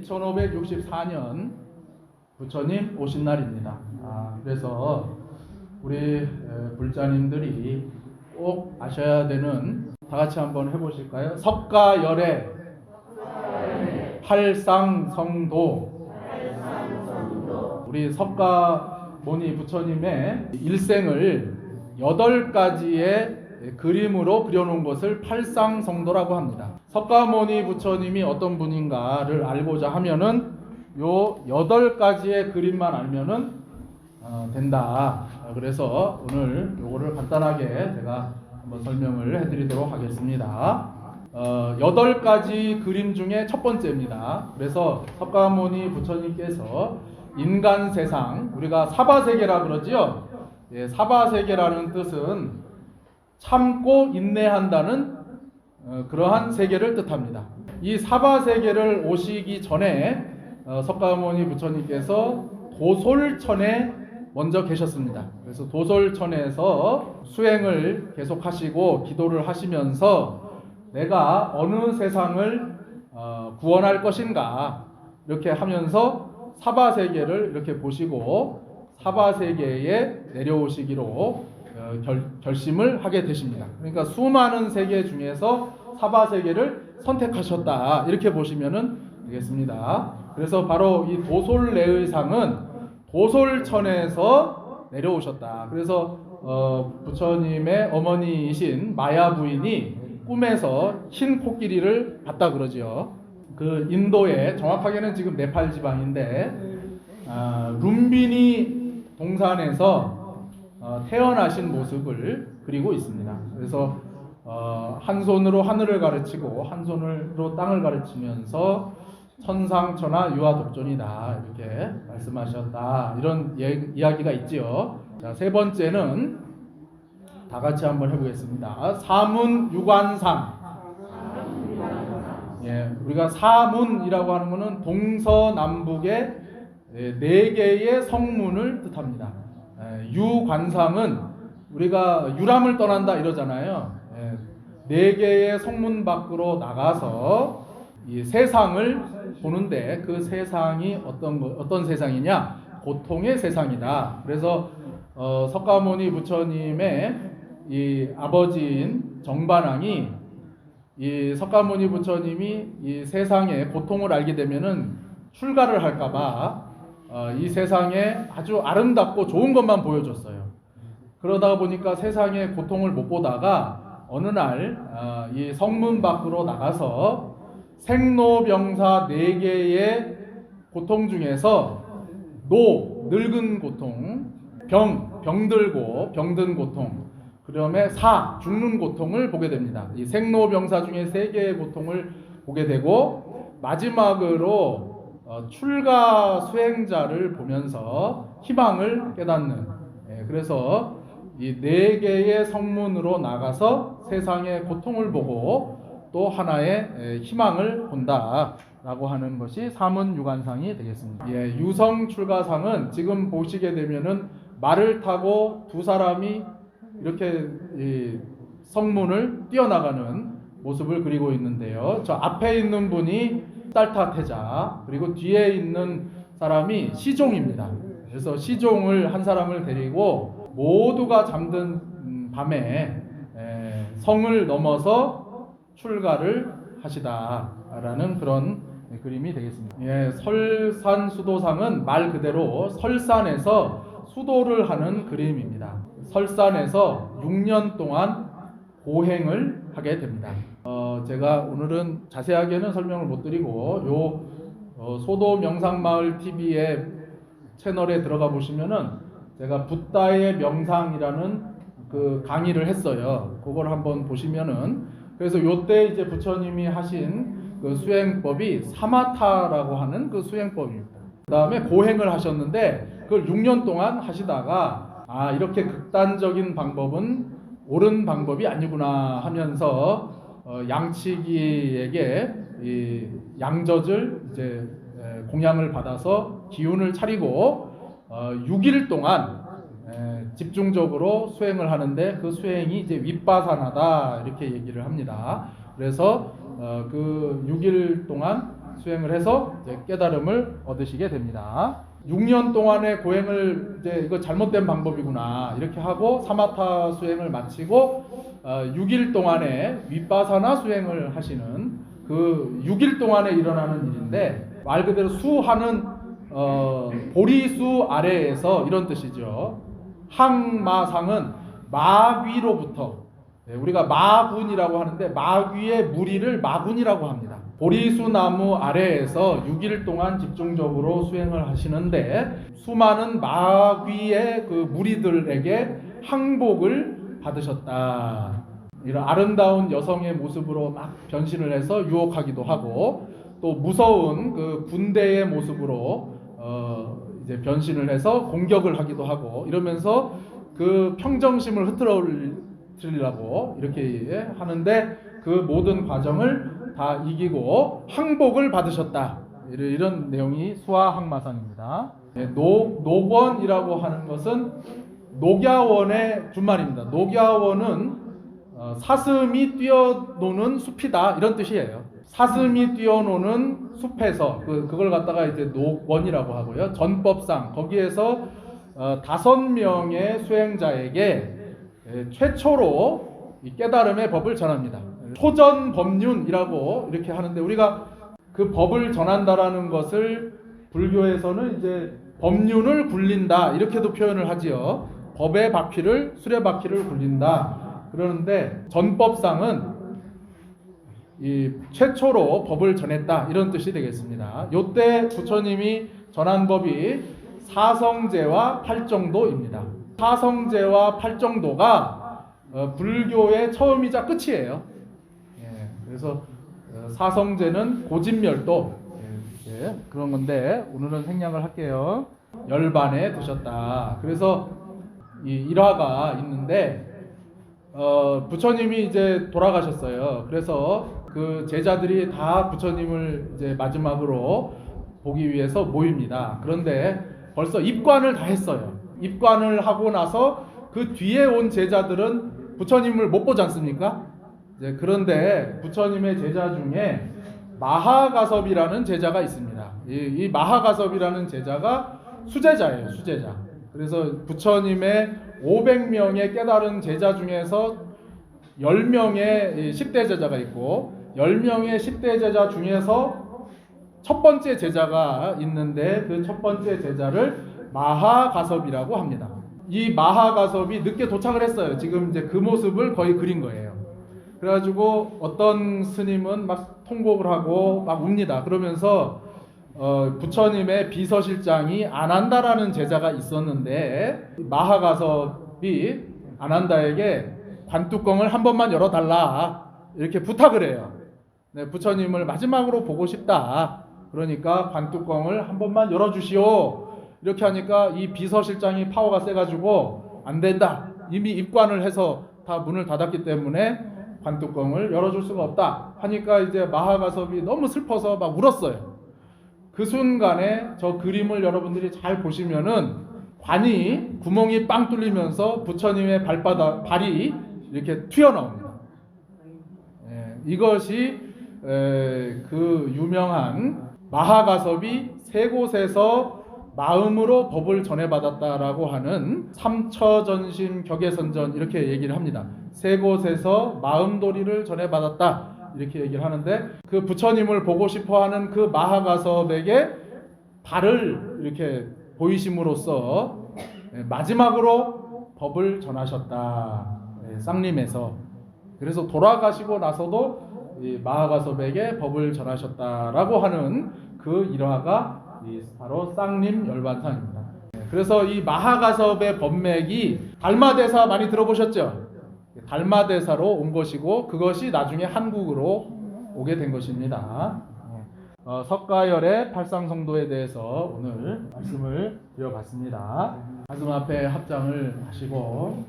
오늘이 1564년 부처님 오신 날입니다. 그래서 우리 불자님들이 꼭 아셔야 되는, 다 같이 한번 해보실까요? 석가열애 팔상성도. 우리 석가모니 부처님의 일생을 8가지의 그림으로 그려놓은 것을 팔상성도라고 합니다. 석가모니 부처님이 어떤 분인가를 알고자 하면은 요 8가지의 그림만 알면은 된다. 그래서 오늘 요거를 간단하게 제가 한번 설명을 해드리도록 하겠습니다. 8가지 그림 중에 첫 번째입니다. 그래서 석가모니 부처님께서 인간 세상, 우리가 사바세계라 그러지요. 예, 사바세계라는 뜻은 참고 인내한다는 그러한 세계를 뜻합니다. 이 사바세계를 오시기 전에 석가모니 부처님께서 도솔천에 먼저 계셨습니다. 그래서 도솔천에서 수행을 계속하시고 기도를 하시면서 내가 어느 세상을 구원할 것인가 이렇게 하면서 사바세계를 이렇게 보시고 사바세계에 내려오시기로 결심을 하게 되십니다. 그러니까 수많은 세계 중에서 사바세계를 선택하셨다 이렇게 보시면 되겠습니다. 그래서 바로 이 도솔내의상은 도솔천에서 내려오셨다. 그래서 부처님의 어머니이신 마야 부인이 꿈에서 흰 코끼리를 봤다 그러지요. 그 인도의, 정확하게는 지금 네팔 지방인데 룸비니 동산에서 태어나신 모습을 그리고 있습니다. 그래서 한 손으로 하늘을 가르치고 한 손으로 땅을 가르치면서 천상천하 유아독존이다 이렇게 말씀하셨다, 이런 이야기가 있지요. 자, 세 번째는 다 같이 한번 해보겠습니다. 사문유관상. 예, 우리가 사문이라고 하는 것은 동서남북의 4개의 성문을 뜻합니다. 유관상은 우리가 유람을 떠난다 이러잖아요. 4개의 성문 밖으로 나가서 이 세상을 보는데 그 세상이 어떤 세상이냐? 고통의 세상이다. 그래서 석가모니 부처님의 이 아버지인 정반왕이 이 석가모니 부처님이 이 세상의 고통을 알게 되면은 출가를 할까봐 이 세상에 아주 아름답고 좋은 것만 보여줬어요. 그러다 보니까 세상의 고통을 못 보다가 어느 날 이 성문 밖으로 나가서 생로병사 4개의 고통 중에서 늙은 고통, 병들고 병든 고통, 그다음에 죽는 고통을 보게 됩니다. 이 생로병사 중에 3개의 고통을 보게 되고 마지막으로 출가 수행자를 보면서 희망을 깨닫는, 그래서 이 4개의 성문으로 나가서 세상의 고통을 보고 또 하나의 희망을 본다라고 하는 것이 사문유관상이 되겠습니다. 예, 유성출가상은 지금 보시게 되면은 말을 타고 2사람이 이렇게 이 성문을 뛰어나가는 모습을 그리고 있는데요. 저 앞에 있는 분이 딸타태자, 그리고 뒤에 있는 사람이 시종입니다. 그래서 시종을 한 사람을 데리고 모두가 잠든 밤에 성을 넘어서 출가를 하시다라는 그런 그림이 되겠습니다. 예, 설산수도상은 말 그대로 설산에서 수도를 하는 그림입니다. 설산에서 6년 동안 고행을 하게 됩니다. 제가 오늘은 자세하게는 설명을 못 드리고 요 소도명상마을 TV의 채널에 들어가 보시면은 제가 붓다의 명상이라는 그 강의를 했어요. 그걸 한번 보시면은, 그래서 요때 이제 부처님이 하신 그 수행법이 사마타라고 하는 그 수행법입니다. 그 다음에 고행을 하셨는데 그걸 6년 동안 하시다가 이렇게 극단적인 방법은 옳은 방법이 아니구나 하면서 양치기에게 이 양젖을 이제 공양을 받아서 기운을 차리고 6일 동안 집중적으로 수행을 하는데 그 수행이 이제 윗바사나다 이렇게 얘기를 합니다. 그래서 그 6일 동안 수행을 해서 이제 깨달음을 얻으시게 됩니다. 6년 동안의 고행을 이제 이거 잘못된 방법이구나 이렇게 하고 사마타 수행을 마치고 6일 동안의 윗바사나 수행을 하시는 그 6일 동안에 일어나는 일인데 말 그대로 수하는 보리수 아래에서 이런 뜻이죠. 항마상은 마귀로부터 우리가 마군이라고 하는데 마귀의 무리를 마군이라고 합니다. 보리수 나무 아래에서 6일 동안 집중적으로 수행을 하시는데 수많은 마귀의 그 무리들에게 항복을 받으셨다. 이런 아름다운 여성의 모습으로 막 변신을 해서 유혹하기도 하고 또 무서운 그 군대의 모습으로 이제 변신을 해서 공격을 하기도 하고 이러면서 그 평정심을 흐트러뜨리려고 이렇게 하는데 그 모든 과정을 다 이기고 항복을 받으셨다. 이런 내용이 수하항마상입니다. 녹원이라고 하는 것은 녹야원의 준말입니다. 녹야원은 사슴이 뛰어노는 숲이다 이런 뜻이에요. 사슴이 뛰어노는 숲에서 그걸 갖다가 이제 녹원이라고 하고요. 전법상 거기에서 5명의 수행자에게 최초로 이 깨달음의 법을 전합니다. 초전법륜이라고 이렇게 하는데 우리가 그 법을 전한다라는 것을 불교에서는 이제 법륜을 굴린다 이렇게도 표현을 하지요. 법의 바퀴를 수레바퀴를 굴린다. 그러는데 전법상은 이 최초로 법을 전했다 이런 뜻이 되겠습니다. 요때 부처님이 전한 법이 사성제와 팔정도입니다. 사성제와 팔정도가 불교의 처음이자 끝이에요. 그래서 사성제는 고진멸도 그런 건데 오늘은 생략을 할게요. 열반에 드셨다. 그래서 이 일화가 있는데 부처님이 이제 돌아가셨어요. 그래서 그 제자들이 다 부처님을 이제 마지막으로 보기 위해서 모입니다. 그런데 벌써 입관을 다 했어요. 입관을 하고 나서 그 뒤에 온 제자들은 부처님을 못 보지 않습니까? 그런데 부처님의 제자 중에 마하가섭이라는 제자가 있습니다. 이 마하가섭이라는 제자가 수제자예요. 수제자. 그래서 부처님의 500명의 깨달은 제자 중에서 10명의 10대 제자가 있고 10명의 10대 제자 중에서 첫 번째 제자가 있는데 그 첫 번째 제자를 마하가섭이라고 합니다. 이 마하가섭이 늦게 도착을 했어요. 지금 이제 그 모습을 거의 그린 거예요. 그래가지고 어떤 스님은 막 통곡을 하고 막 웁니다. 그러면서 부처님의 비서실장이 아난다라는 제자가 있었는데 마하가섭이 아난다에게 관뚜껑을 한 번만 열어달라 이렇게 부탁을 해요. 네, 부처님을 마지막으로 보고 싶다. 그러니까 관뚜껑을 한 번만 열어주시오. 이렇게 하니까 이 비서실장이 파워가 세가지고 안 된다. 이미 입관을 해서 다 문을 닫았기 때문에 관뚜껑을 열어줄 수가 없다 하니까 이제 마하가섭이 너무 슬퍼서 막 울었어요. 그 순간에 저 그림을 여러분들이 잘 보시면은 관이 구멍이 빵 뚫리면서 부처님의 발이 이렇게 튀어나옵니다. 이것이 그 유명한 마하가섭이 세 곳에서 마음으로 법을 전해받았다라고 하는 삼처전심 격예선전 이렇게 얘기를 합니다. 세 곳에서 마음도리를 전해받았다 이렇게 얘기를 하는데 그 부처님을 보고 싶어하는 그 마하가섭에게 발을 이렇게 보이심으로써 마지막으로 법을 전하셨다. 쌍림에서. 그래서 돌아가시고 나서도 이 마하가섭에게 법을 전하셨다라고 하는 그 일화가 바로 쌍림 열반상입니다. 그래서 이 마하가섭의 법맥이 달마대사 많이 들어보셨죠? 달마대사로 온 것이고 그것이 나중에 한국으로 오게 된 것입니다. 석가열의 팔상성도에 대해서 오늘 말씀을 드려봤습니다. 가슴 앞에 합장을 하시고